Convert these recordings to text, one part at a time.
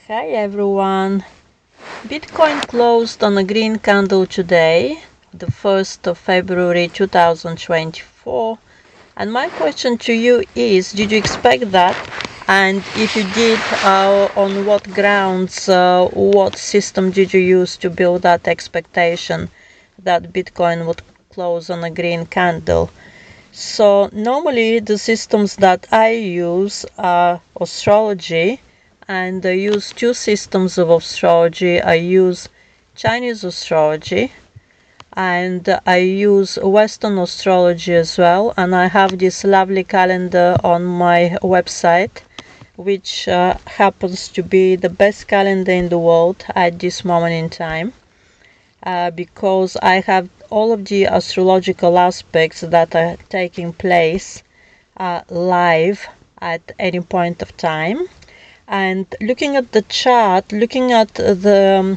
Hi everyone. Bitcoin closed on a green candle today, the 1st of February 2024. And my question to you is, did you expect that? And if you did, on what grounds, what system did you use to build that expectation that Bitcoin would close on a green candle? So normally the systems that I use are astrology, and I use two systems of astrology. I use Chinese astrology and I use Western astrology as well, and I have this lovely calendar on my website, which happens to be the best calendar in the world at this moment in time, because I have all of the astrological aspects that are taking place live at any point of time. And looking at the chart, looking at the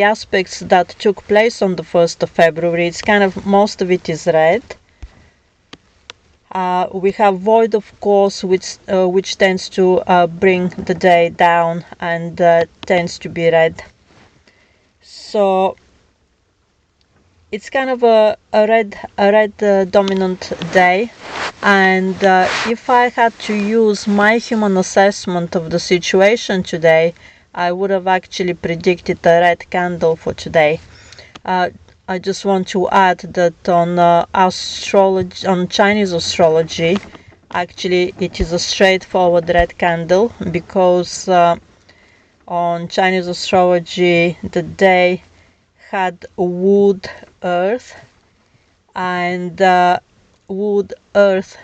aspects that took place on the 1st of February, it's kind of, most of it is red. We have void, of course, which tends to bring the day down and tends to be red. So it's kind of a red dominant day. And if I had to use my human assessment of the situation today, I would have actually predicted a red candle for today. I just want to add that on astrology, on Chinese astrology, actually it is a straightforward red candle, because on Chinese astrology the day had wood, earth, and wood, earth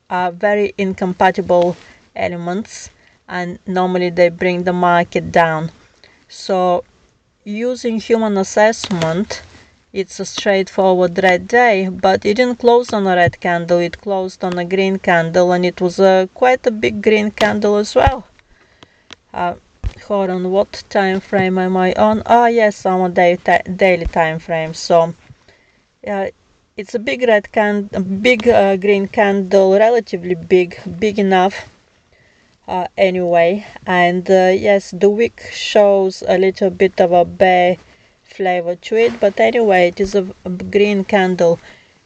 are very incompatible elements, and normally they bring the market down. So using human assessment, it's a straightforward red day, but it didn't close on a red candle, it closed on a green candle, and it was quite a big green candle as well. Hold on, what time frame am I on? Yes, I'm on daily time frame. So it's a big green candle, relatively big enough anyway. And yes, the wick shows a little bit of a bear flavor to it, but anyway, it is a green candle.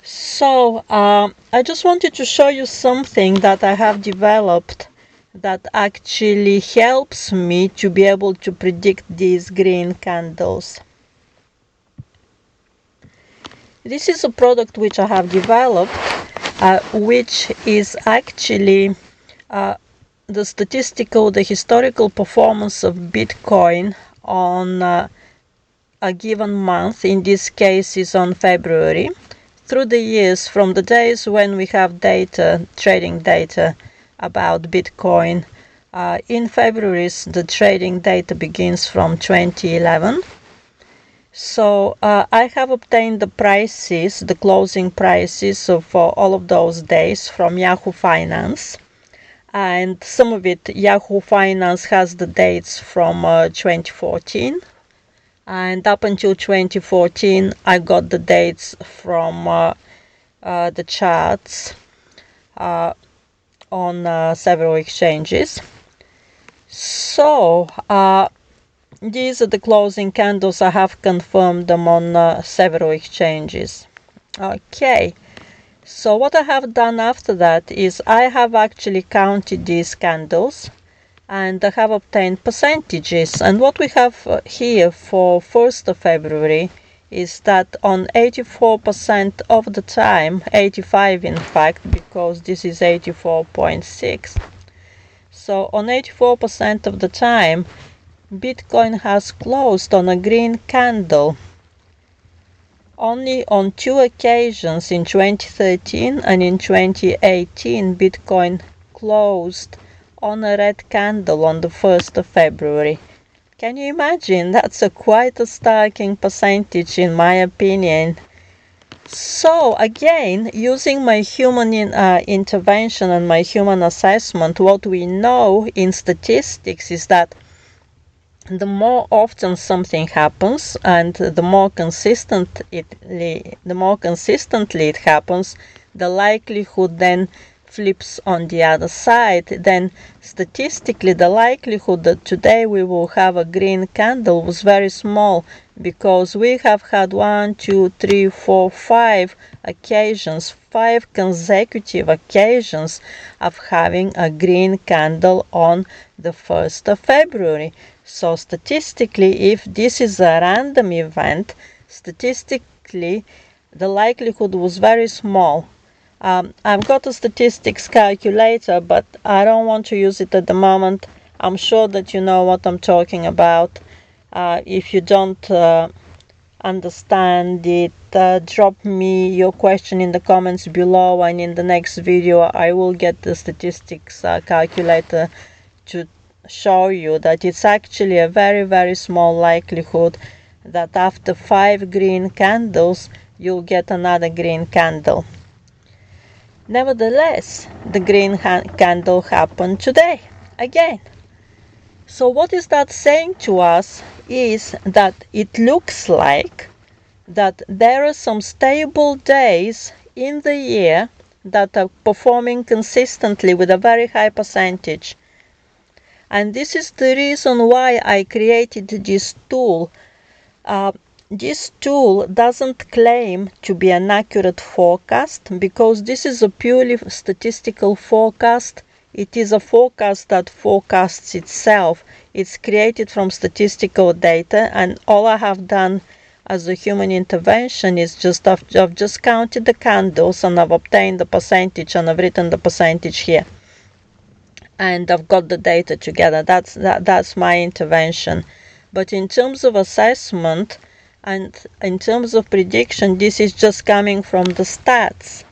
So I just wanted to show you something that I have developed that actually helps me to be able to predict these green candles. This is a product which I have developed, which is actually the historical performance of Bitcoin on a given month. In this case is on February, through the years, from the days when we have data, trading data about Bitcoin. In February, the trading data begins from 2011. So I have obtained the prices, the closing prices for all of those days from Yahoo Finance. And some of it, Yahoo Finance has the dates from 2014. And up until 2014, I got the dates from the charts on several exchanges. So these are the closing candles. I have confirmed them on several exchanges. Okay, so what I have done after that is I have actually counted these candles and I have obtained percentages. And what we have here for 1st of February is that on 84% of the time, 85 in fact, because this is 84.6. So on 84% of the time, Bitcoin has closed on a green candle. Only on 2 occasions, in 2013 and in 2018, Bitcoin closed on a red candle on the 1st of February. Can you imagine? That's quite a startling percentage in my opinion. So again, using my human intervention and my human assessment, what we know in statistics is that the more often something happens and the more consistently it happens, the likelihood then flips on the other side, then statistically the likelihood that today we will have a green candle was very small, because we have had 1, 2, 3, 4, 5 occasions, 5 consecutive occasions of having a green candle on the 1st of February. So statistically, if this is a random event, statistically the likelihood was very small. I've got a statistics calculator, but I don't want to use it at the moment. I'm sure that you know what I'm talking about. If you don't understand it, drop me your question in the comments below, and in the next video I will get the statistics calculator to show you that it's actually a very, very small likelihood that after 5 green candles you'll get another green candle. Nevertheless, the green candle happened today again. So what is that saying to us is that it looks like that there are some stable days in the year that are performing consistently with a very high percentage. And this is the reason why I created this tool. This tool doesn't claim to be an accurate forecast, because this is a purely statistical forecast. It is a forecast that forecasts itself. It's created from statistical data, and all I have done as a human intervention is I've just counted the candles, and I've obtained the percentage, and I've written the percentage here. And I've got the data together. That's my intervention. But in terms of assessment and in terms of prediction, this is just coming from the stats.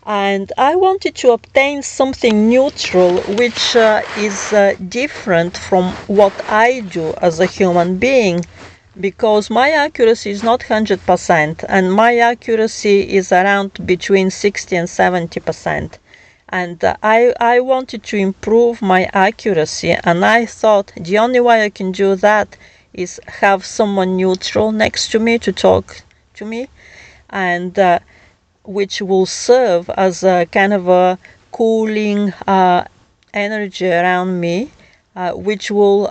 And I wanted to obtain something neutral, which is different from what I do as a human being, because my accuracy is not 100%, and my accuracy is around between 60 and 70%. And I wanted to improve my accuracy, and I thought the only way I can do that is have someone neutral next to me to talk to me, and which will serve as a kind of a cooling energy around me, which will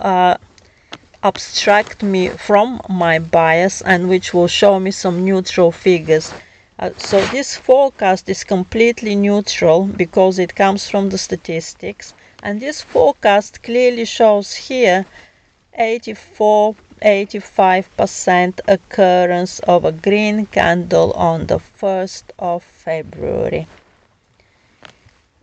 abstract me from my bias, and which will show me some neutral figures. So this forecast is completely neutral because it comes from the statistics, and this forecast clearly shows here 85% occurrence of a green candle on the 1st of February.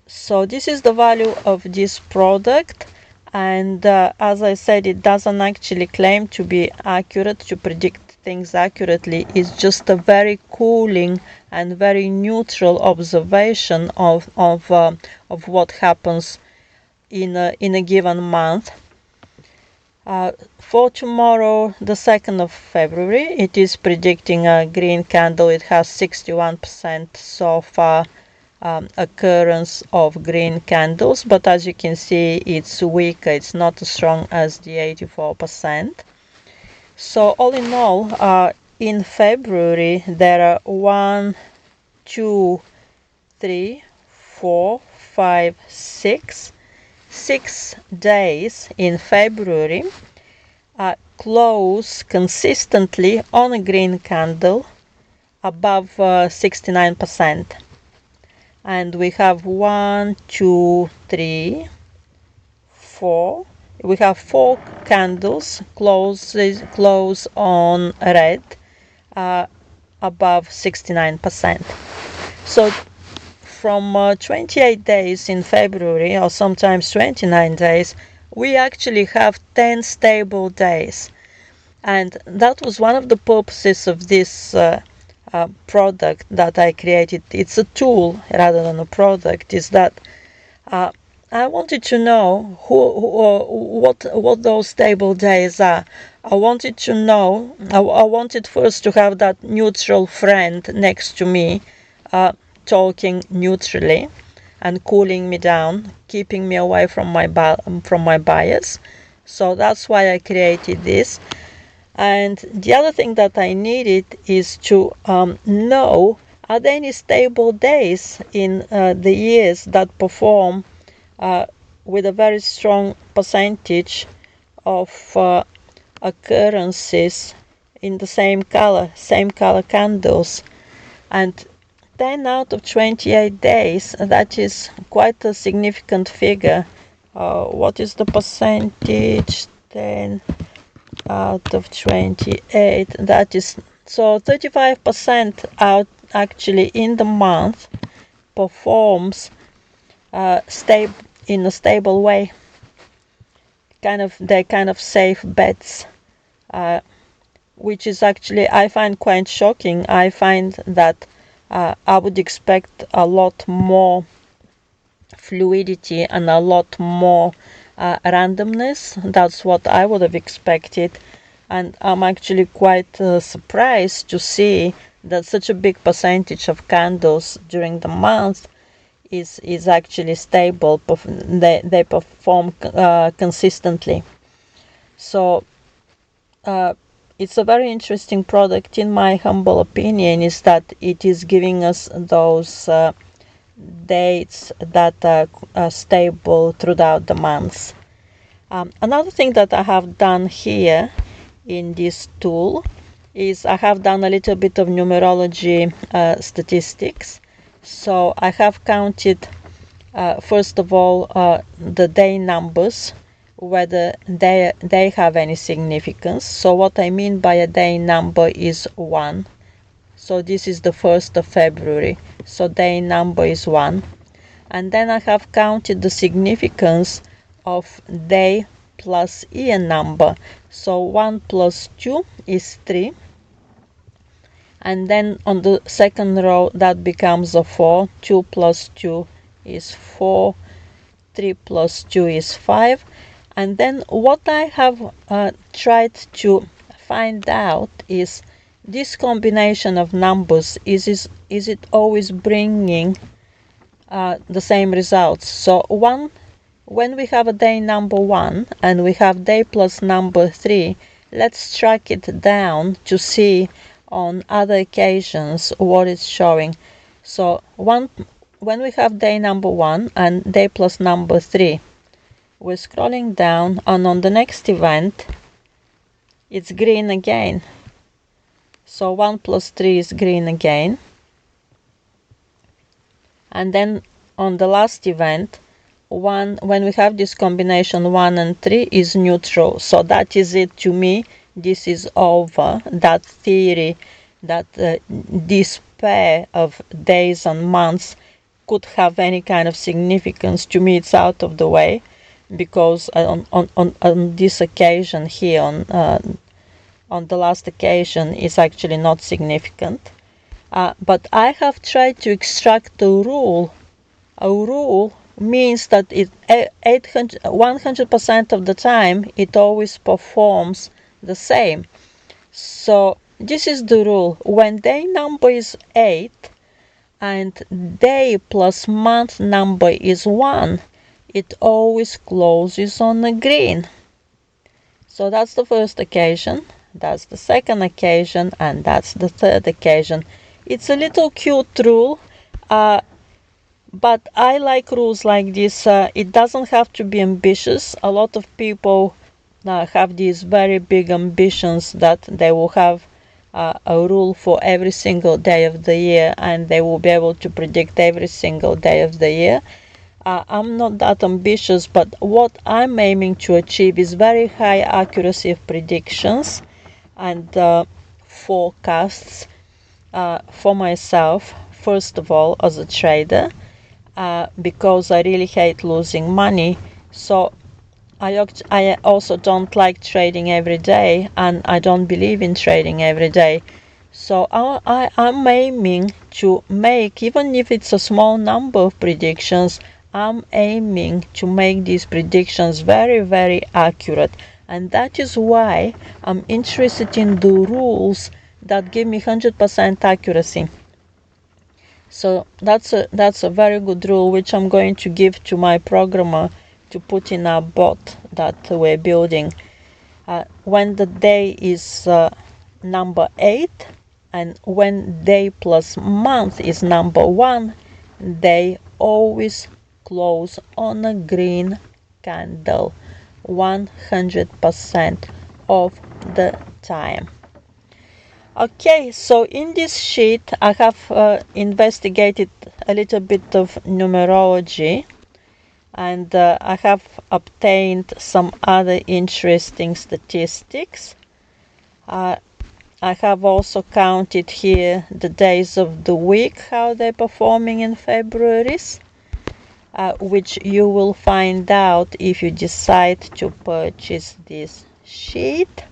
So this is the value of this product, and as I said, it doesn't actually claim to be accurate, to predict things accurately. It's just a very cooling and very neutral observation of what happens in a given month. For tomorrow, the 2nd of February, it is predicting a green candle. It has 61% so far occurrence of green candles, but as you can see, it's weaker. It's not as strong as the 84%. So all in all, in February, there are 1, 2, 3, 4, 5, 6 days in February close consistently on a green candle above 69%. And we have 1, 2, 3, 4. We have 4 candles close on red above 69%. So from 28 days in February, or sometimes 29 days, we actually have 10 stable days. And that was one of the purposes of this product that I created. It's a tool rather than a product. Is that I wanted to know what those stable days are. I wanted to know. I wanted first to have that neutral friend next to me, talking neutrally and cooling me down, keeping me away from my bias. So that's why I created this. And the other thing that I needed is to know are there any stable days in the years that perform with a very strong percentage of occurrences in the same color candles? And 10 out of 28 days, that is quite a significant figure. What is the percentage? 10 out of 28, that is, so 35% out actually in the month performs in a stable way. They're kind of safe bets, which is actually, I find, quite shocking. I find that I would expect a lot more fluidity and a lot more randomness. That's what I would have expected, and I'm actually quite surprised to see that such a big percentage of candles during the month is actually stable. They perform consistently. So it's a very interesting product, in my humble opinion, is that it is giving us those dates that are stable throughout the months. Another thing that I have done here in this tool is I have done a little bit of numerology statistics. So I have counted first of all the day numbers, whether they have any significance. So what I mean by a day number is 1. So this is the 1st of February, so day number is 1. And then I have counted the significance of day plus year number. So 1 plus 2 is 3. And then on the second row that becomes a 4. 2 plus 2 is 4. 3 plus 2 is 5. And then what I have tried to find out is this combination of numbers, is it always bringing the same results? So when we have a day number 1 and we have day plus number 3, let's track it down to see on other occasions what it's showing. So when we have day number 1 and day plus number 3, we're scrolling down, and on the next event it's green again. So 1 plus 3 is green again. And then on the last event, when we have this combination 1 and 3 is neutral. So that is it to me. This is over. That theory that this pair of days and months could have any kind of significance, to me it's out of the way, because on this occasion here, on the last occasion, is actually not significant. But I have tried to extract a rule. A rule means that 100% of the time it always performs the same. So this is the rule. When day number is 8 and day plus month number is 1, it always closes on a green. So that's the first occasion. That's the second occasion, and that's the third occasion. It's a little cute rule, but I like rules like this. It doesn't have to be ambitious. A lot of people have these very big ambitions that they will have a rule for every single day of the year, and they will be able to predict every single day of the year. I'm not that ambitious, but what I'm aiming to achieve is very high accuracy of predictions and forecasts for myself, first of all, as a trader, because I really hate losing money. So I also don't like trading every day, and I don't believe in trading every day. So I'm aiming to make, even if it's a small number of predictions, I'm aiming to make these predictions very, very accurate. And that is why I'm interested in the rules that give me 100% accuracy. So that's a very good rule, which I'm going to give to my programmer to put in our bot that we're building. When the day is number 8, and when day plus month is number 1, they always close on a green candle 100% of the time. Okay, so in this sheet I have investigated a little bit of numerology, and I have obtained some other interesting statistics. I have also counted here the days of the week, how they're performing in February, which you will find out if you decide to purchase this sheet.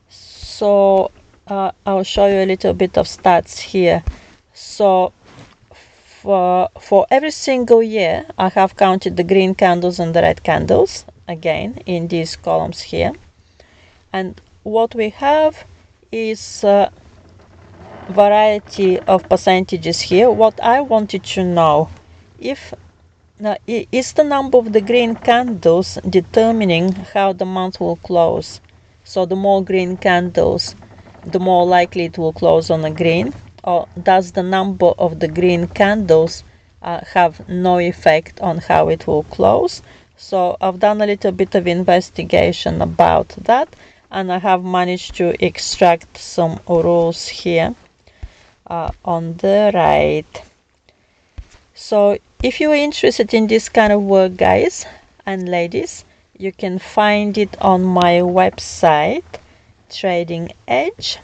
So I'll show you a little bit of stats here. So for every single year, I have counted the green candles and the red candles again in these columns here. And what we have is a variety of percentages here. What I wanted to know, is the number of the green candles determining how the month will close? So the more green candles, the more likely it will close on a green, or does the number of the green candles have no effect on how it will close? So I've done a little bit of investigation about that, and I have managed to extract some rules here on the right. So if you're interested in this kind of work, guys and ladies, you can find it on my website, Trading Edge.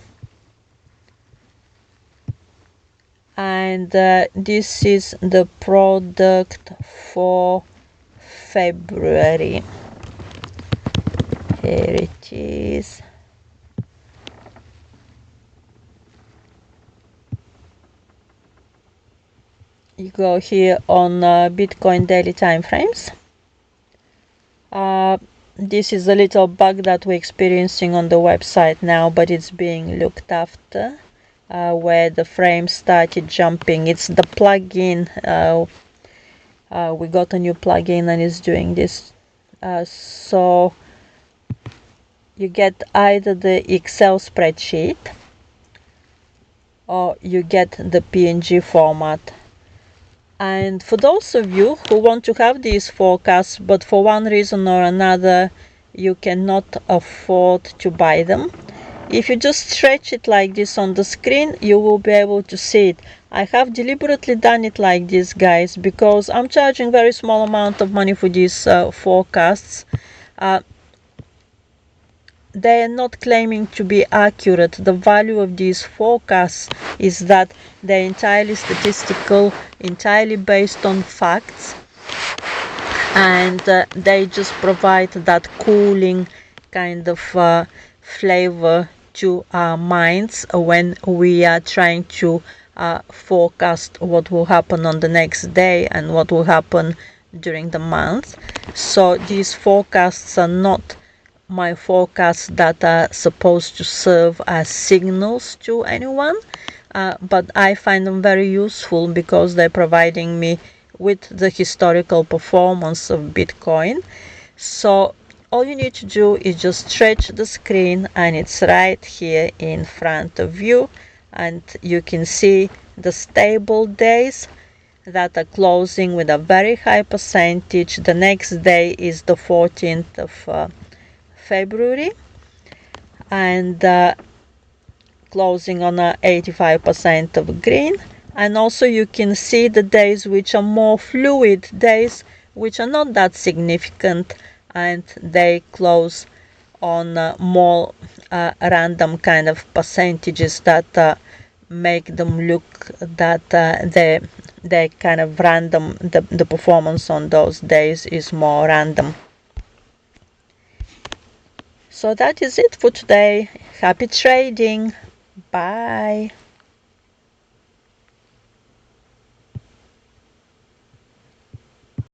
And this is the product for February. Here it is. You go here on Bitcoin daily timeframes. This is a little bug that we're experiencing on the website now, but it's being looked after, where the frames started jumping. It's the plugin. We got a new plugin and it's doing this. So you get either the Excel spreadsheet or you get the PNG format. And for those of you who want to have these forecasts, but for one reason or another you cannot afford to buy them, if you just stretch it like this on the screen, you will be able to see it. I have deliberately done it like this, guys, because I'm charging very small amount of money for these forecasts. They are not claiming to be accurate. The value of these forecasts is that they're entirely statistical, entirely based on facts, and they just provide that cooling kind of flavor to our minds when we are trying to forecast what will happen on the next day and what will happen during the month. So these forecasts are not my forecasts that are supposed to serve as signals to anyone, but I find them very useful because they're providing me with the historical performance of Bitcoin. So all you need to do is just stretch the screen and it's right here in front of you, and you can see the stable days that are closing with a very high percentage. The next day is the 14th of February, and closing on a 85% of green. And also you can see the days which are more fluid, days which are not that significant, and they close on more random kind of percentages that make them look that they kind of random. The performance on those days is more random. So that is it for today. Happy trading. Bye.